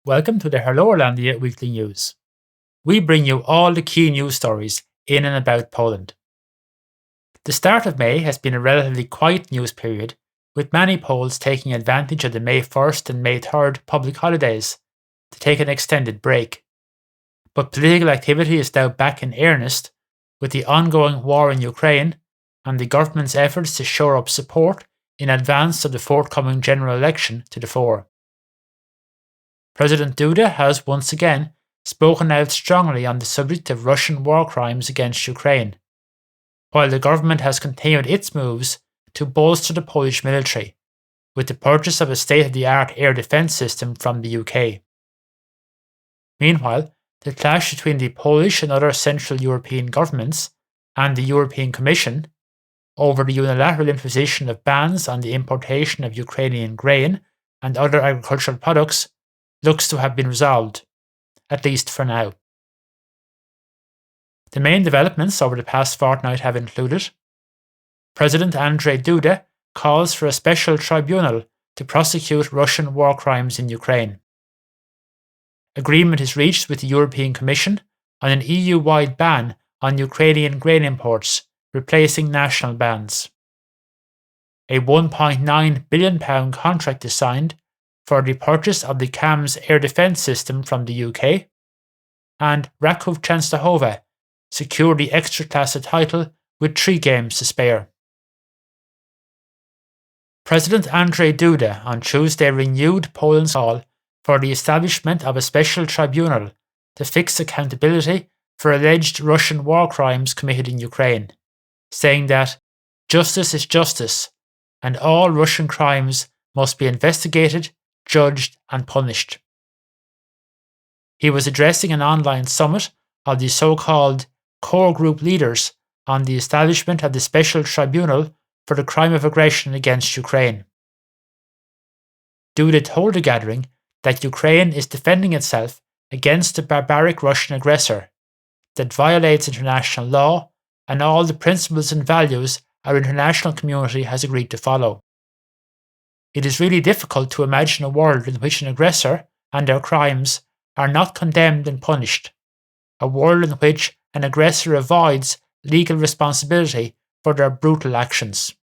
Welcome to the Hello Irlandia Weekly News. We bring you all the key news stories in and about Poland. The start of May has been a relatively quiet news period, with many Poles taking advantage of the May 1st and May 3rd public holidays to take an extended break. But political activity is now back in earnest, with the ongoing war in Ukraine and the government's efforts to shore up support in advance of the forthcoming general election to the fore. President Duda has once again spoken out strongly on the subject of Russian war crimes against Ukraine, while the government has continued its moves to bolster the Polish military, with the purchase of a state-of-the-art air defence system from the UK. Meanwhile, the clash between the Polish and other Central European governments and the European Commission over the unilateral imposition of bans on the importation of Ukrainian grain and other agricultural products looks to have been resolved, at least for now. The main developments over the past fortnight have included President Andrzej Duda calls for a special tribunal to prosecute Russian war crimes in Ukraine. Agreement is reached with the European Commission on an EU-wide ban on Ukrainian grain imports, replacing national bans. A £1.9 billion contract is signed for the purchase of the CAMS air defence system from the UK, and Raków Częstochowa secured the Ekstraklasa title with 3 games to spare. President Andrzej Duda on Tuesday renewed Poland's call for the establishment of a special tribunal to fix accountability for alleged Russian war crimes committed in Ukraine, saying that justice is justice and all Russian crimes must be investigated, judged and punished. He was addressing an online summit of the so-called core group leaders on the establishment of the special tribunal for the crime of aggression against Ukraine. Duda told the gathering that Ukraine is defending itself against a barbaric Russian aggressor that violates international law and all the principles and values our international community has agreed to follow. It is really difficult to imagine a world in which an aggressor and their crimes are not condemned and punished, a world in which an aggressor avoids legal responsibility for their brutal actions.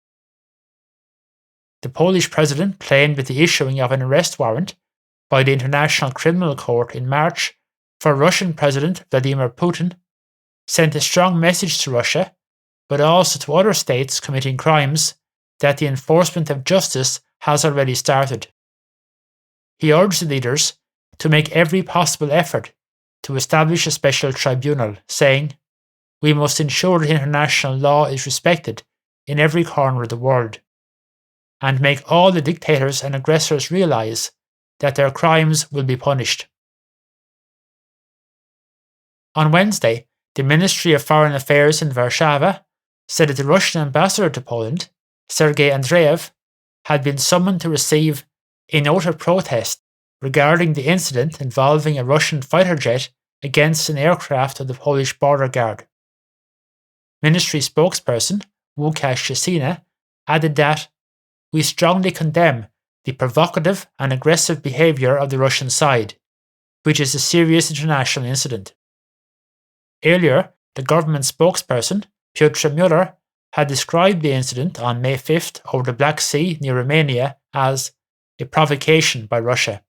The Polish president claimed that the issuing of an arrest warrant by the International Criminal Court in March for Russian President Vladimir Putin sent a strong message to Russia, but also to other states committing crimes, that the enforcement of justice has already started. He urged the leaders to make every possible effort to establish a special tribunal, saying, "We must ensure that international law is respected in every corner of the world, and make all the dictators and aggressors realise that their crimes will be punished." On Wednesday, the Ministry of Foreign Affairs in Warsaw said that the Russian ambassador to Poland, Sergei Andreyev, had been summoned to receive a note of protest regarding the incident involving a Russian fighter jet against an aircraft of the Polish border guard. Ministry spokesperson Łukasz Szczyna added that, "We strongly condemn the provocative and aggressive behaviour of the Russian side, which is a serious international incident." Earlier, the government spokesperson, Piotr Muller, had described the incident on May 5th over the Black Sea near Romania as a provocation by Russia.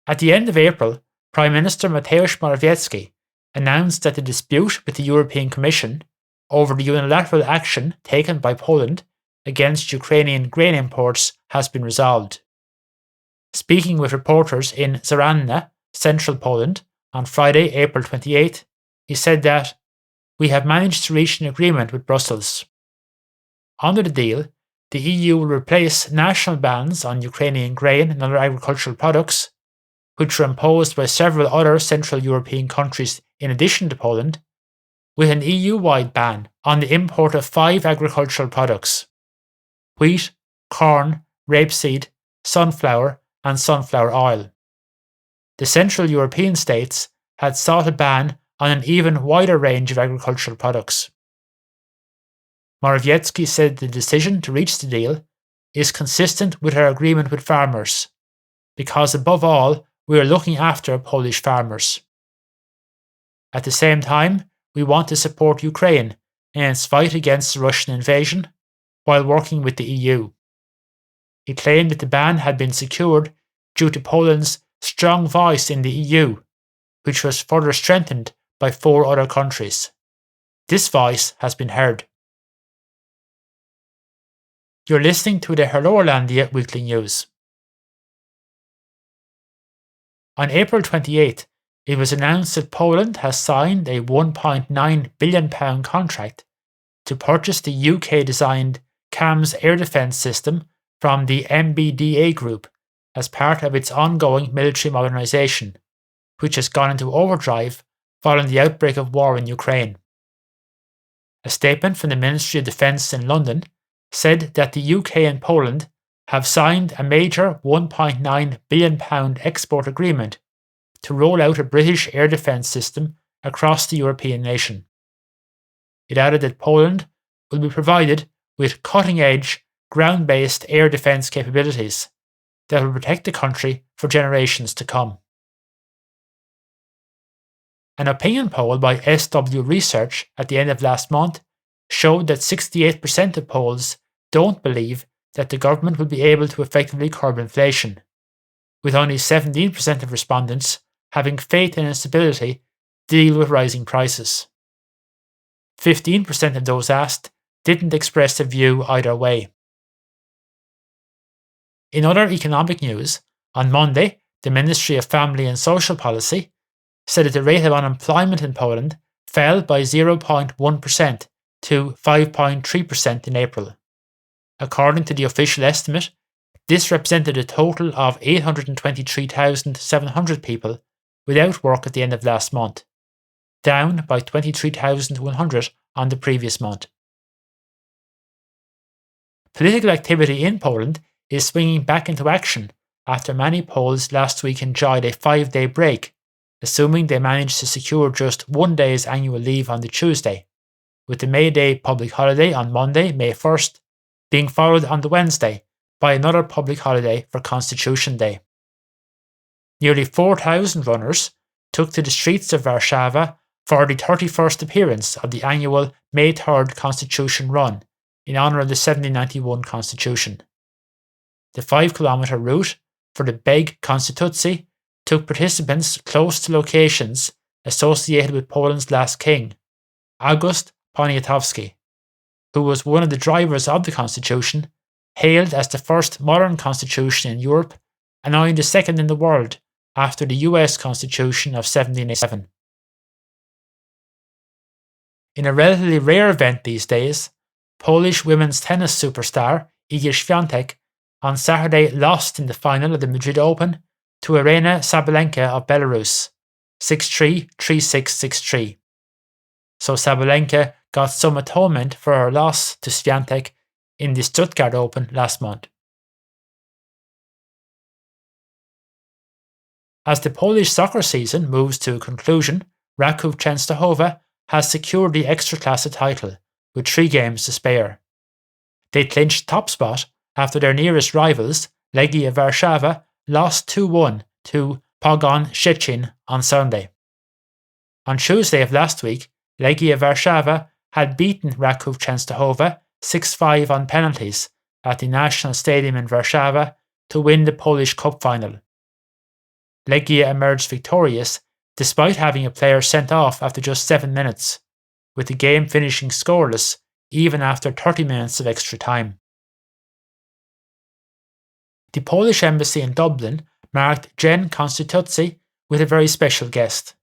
At the end of April, Prime Minister Mateusz Morawiecki announced that the dispute with the European Commission over the unilateral action taken by Poland against Ukrainian grain imports has been resolved. Speaking with reporters in Zaranna, central Poland, on Friday, April 28th, he said that, "We have managed to reach an agreement with Brussels. Under the deal, the EU will replace national bans on Ukrainian grain and other agricultural products, which were imposed by several other Central European countries in addition to Poland, with an EU-wide ban on the import of 5 agricultural products: wheat, corn, rapeseed, sunflower and sunflower oil. The Central European states had sought a ban on an even wider range of agricultural products." Morawiecki said the decision to reach the deal is consistent with our agreement with farmers, because above all, we are looking after Polish farmers. At the same time, we want to support Ukraine in its fight against the Russian invasion while working with the EU. He claimed that the ban had been secured due to Poland's strong voice in the EU, which was further strengthened by 4 other countries. This voice has been heard. You're listening to the Irlandia Weekly News. On April 28, it was announced that Poland has signed a £1.9 billion contract to purchase the UK-designed CAMS air defence system from the MBDA Group as part of its ongoing military modernisation, which has gone into overdrive following the outbreak of war in Ukraine. A statement from the Ministry of Defence in London said that the UK and Poland have signed a major £1.9 billion export agreement to roll out a British air defence system across the European nation. It added that Poland will be provided with cutting-edge, ground-based air defence capabilities that will protect the country for generations to come. An opinion poll by SW Research at the end of last month showed that 68% of Poles don't believe that the government will be able to effectively curb inflation, with only 17% of respondents having faith in its ability to deal with rising prices. 15% of those asked didn't express a view either way. In other economic news, on Monday, the Ministry of Family and Social Policy said that the rate of unemployment in Poland fell by 0.1% to 5.3% in April. According to the official estimate, this represented a total of 823,700 people without work at the end of last month, down by 23,100 on the previous month. Political activity in Poland is swinging back into action after many Poles last week enjoyed a 5-day break, assuming they managed to secure just 1 day's annual leave on the Tuesday, with the May Day public holiday on Monday, May 1st, being followed on the Wednesday by another public holiday for Constitution Day. Nearly 4,000 runners took to the streets of Warszawa for the 31st appearance of the annual May 3rd Constitution Run in honour of the 1791 Constitution. The 5-kilometre route for the Beg Konstytucji took participants close to locations associated with Poland's last king, August Poniatowski, who was one of the drivers of the constitution, hailed as the first modern constitution in Europe and only the second in the world after the US Constitution of 1787. In a relatively rare event these days, Polish women's tennis superstar Iga Świątek on Saturday lost in the final of the Madrid Open to Aryna Sabalenka of Belarus, 6-3, 3-6, 6-3. So Sabalenka got some atonement for her loss to Świątek in the Stuttgart Open last month. As the Polish soccer season moves to a conclusion, Raków Częstochowa has secured the Ekstraklasa title with 3 games to spare. They clinched top spot after their nearest rivals, Legia Warszawa, lost 2-1 to Pogoń Szczecin on Sunday. On Tuesday of last week, Legia Warszawa had beaten Raków Częstochowa 6-5 on penalties at the National Stadium in Warszawa to win the Polish Cup final. Legia emerged victorious despite having a player sent off after just 7 minutes, with the game finishing scoreless even after 30 minutes of extra time. The Polish embassy in Dublin marked Dzień Konstytucji with a very special guest.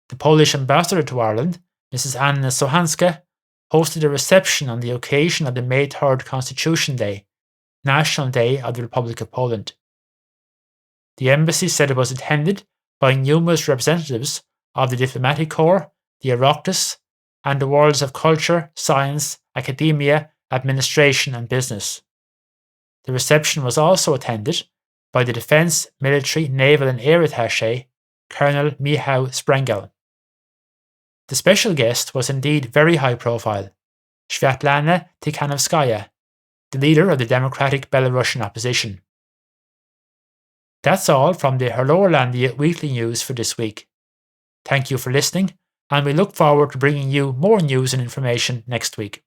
The Polish ambassador to Ireland, Mrs. Anna Sochanska, hosted a reception on the occasion of the May 3rd Constitution Day, National Day of the Republic of Poland. The embassy said it was attended by numerous representatives of the diplomatic corps, the Oireachtas, and the worlds of culture, science, academia, administration and business. The reception was also attended by the Defence, Military, Naval and Air Attaché, Colonel Michał Sprengel. The special guest was indeed very high profile, Światlana Tikhanovskaya, the leader of the democratic Belarusian opposition. That's all from the Hello Irlandia weekly news for this week. Thank you for listening, and we look forward to bringing you more news and information next week.